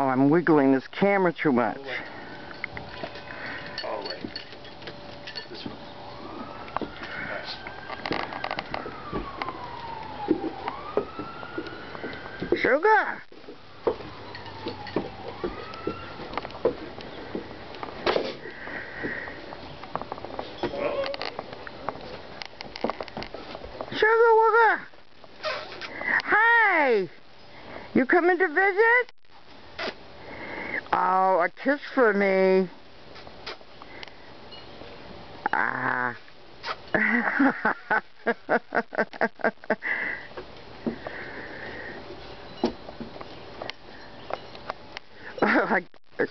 I'm wiggling this camera too much. Oh, wait. This one. Nice. Sugar! Sugar Wugger! Hi! You coming to visit? Oh, a kiss for me. Ah.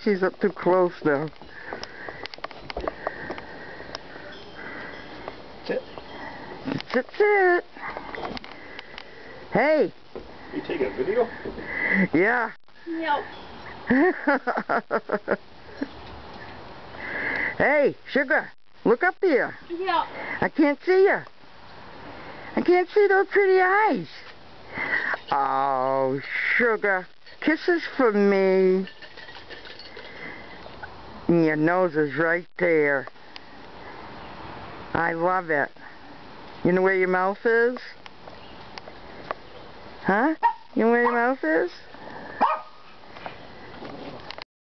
She's up too close now. That's it. That's it. Hey. You taking a video? Yeah. Yep. Hey, Sugar, look up here. Yep. I can't see you. I can't see those pretty eyes. Oh, Sugar, kisses for me. And your nose is right there. I love it. You know where your mouth is? Huh? You know where your mouth is?